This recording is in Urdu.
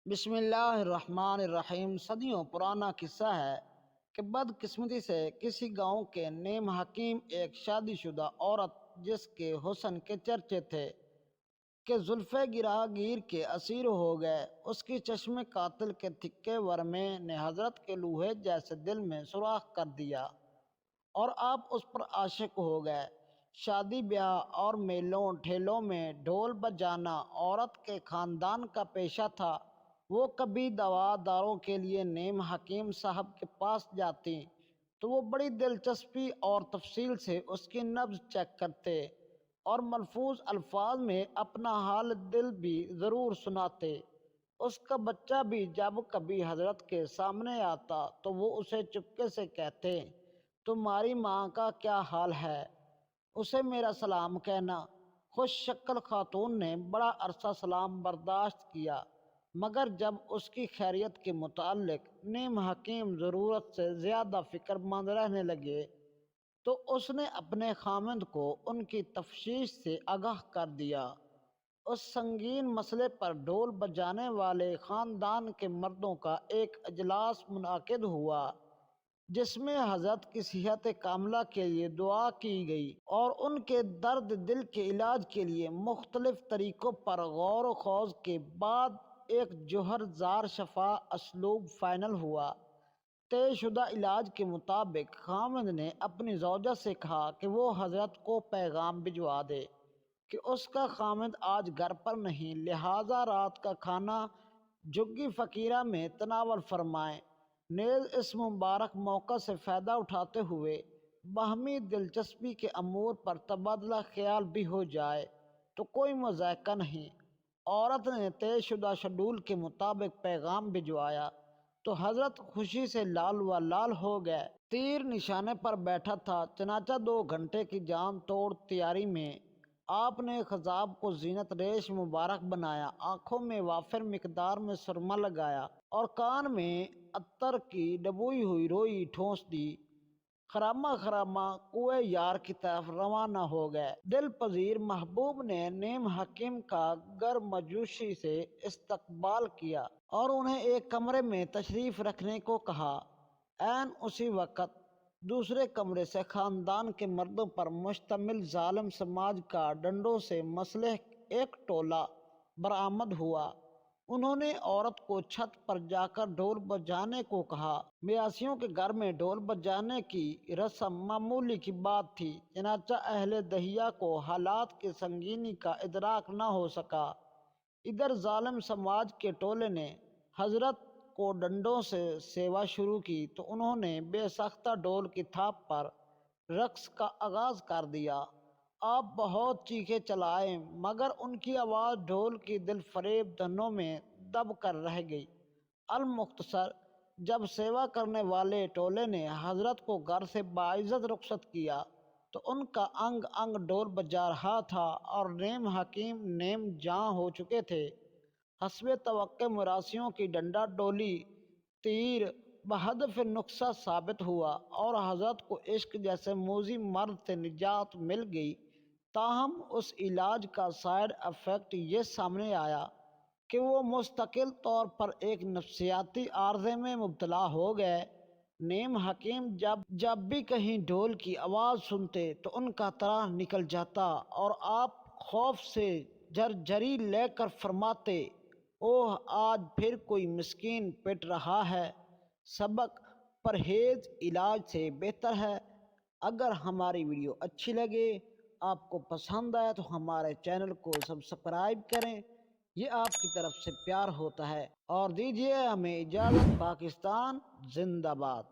بسم اللہ الرحمن الرحیم۔ صدیوں پرانا قصہ ہے کہ بدقسمتی سے کسی گاؤں کے نیم حکیم ایک شادی شدہ عورت جس کے حسن کے چرچے تھے کہ زلف گرا گیر کے اسیر ہو گئے، اس کی چشم قاتل کے تھکے ورمے نے حضرت کے لوہے جیسے دل میں سوراخ کر دیا اور آپ اس پر عاشق ہو گئے۔ شادی بیاہ اور میلوں ٹھیلوں میں ڈھول بجانا عورت کے خاندان کا پیشہ تھا۔ وہ کبھی دوا داروں کے لیے نیم حکیم صاحب کے پاس جاتی تو وہ بڑی دلچسپی اور تفصیل سے اس کی نبض چیک کرتے اور ملفوظ الفاظ میں اپنا حال دل بھی ضرور سناتے۔ اس کا بچہ بھی جب کبھی حضرت کے سامنے آتا تو وہ اسے چپکے سے کہتے، تمہاری ماں کا کیا حال ہے، اسے میرا سلام کہنا۔ خوش شکل خاتون نے بڑا عرصہ سلام برداشت کیا، مگر جب اس کی خیریت کے متعلق نیم حکیم ضرورت سے زیادہ فکر مند رہنے لگے تو اس نے اپنے خامند کو ان کی تشویش سے آگاہ کر دیا۔ اس سنگین مسئلے پر ڈھول بجانے والے خاندان کے مردوں کا ایک اجلاس منعقد ہوا جس میں حضرت کی صحت کاملہ کے لیے دعا کی گئی اور ان کے درد دل کے علاج کے لیے مختلف طریقوں پر غور و خوض کے بعد ایک جوہر زار شفا اسلوب فائنل ہوا۔ طے شدہ علاج کے مطابق خامند نے اپنی زوجہ سے کہا کہ وہ حضرت کو پیغام بھجوا دے کہ اس کا خامند آج گھر پر نہیں، لہٰذا رات کا کھانا جھگی فقیرہ میں تناول فرمائیں۔ نیز اس مبارک موقع سے فائدہ اٹھاتے ہوئے باہمی دلچسپی کے امور پر تبادلہ خیال بھی ہو جائے تو کوئی مضائقہ نہیں۔ عورت نے طے شدہ شیڈول کے مطابق پیغام بھجوایا تو حضرت خوشی سے لال و لال ہو گئے۔ تیر نشانے پر بیٹھا تھا، چنانچہ 2 گھنٹے کی جان توڑ تیاری میں آپ نے خضاب کو زینت ریش مبارک بنایا، آنکھوں میں وافر مقدار میں سرما لگایا اور کان میں عطر کی ڈبوئی ہوئی روئی ٹھونس دی۔ خرامہ خرامہ کوہ یار کی طرف روانہ ہو گئے۔ دل پذیر محبوب نے نیم حکیم کا گرمجوشی سے استقبال کیا اور انہیں ایک کمرے میں تشریف رکھنے کو کہا۔ عین اسی وقت دوسرے کمرے سے خاندان کے مردوں پر مشتمل ظالم سماج کا ڈنڈوں سے مسلح ایک ٹولہ برآمد ہوا۔ انہوں نے عورت کو چھت پر جا کر ڈھول بجانے کو کہا۔ بیاسیوں کے گھر میں ڈھول بجانے کی رسم معمولی کی بات تھی، چنانچہ اہل دہیہ کو حالات کی سنگینی کا ادراک نہ ہو سکا۔ ادھر ظالم سماج کے ٹولے نے حضرت کو ڈنڈوں سے سیوا شروع کی تو انہوں نے بے ساختہ ڈھول کی تھاپ پر رقص کا آغاز کر دیا۔ آپ بہت چیخے چلائے مگر ان کی آواز ڈھول کی دل فریب دھنوں میں دب کر رہ گئی۔ المختصر جب سیوا کرنے والے ٹولے نے حضرت کو گھر سے باعزت رخصت کیا تو ان کا انگ انگ ڈھول بجا رہا تھا اور نیم حکیم نیم جاں ہو چکے تھے۔ حسب توقع مراسیوں کی ڈنڈا ڈولی تیر بہدف نقصہ ثابت ہوا اور حضرت کو عشق جیسے موذی مرض سے نجات مل گئی۔ تاہم اس علاج کا سائیڈ افیکٹ یہ سامنے آیا کہ وہ مستقل طور پر ایک نفسیاتی عارضے میں مبتلا ہو گئے۔ نیم حکیم جب بھی کہیں ڈھول کی آواز سنتے تو ان کا تڑا نکل جاتا اور آپ خوف سے جھرجھری لے کر فرماتے، اوہ آج پھر کوئی مسکین پٹ رہا ہے۔ سبق: پرہیز علاج سے بہتر ہے۔ اگر ہماری ویڈیو اچھی لگے، آپ کو پسند آئے تو ہمارے چینل کو سبسکرائب کریں، یہ آپ کی طرف سے پیار ہوتا ہے، اور دیجیے ہمیں اجازت۔ پاکستان زندہ باد۔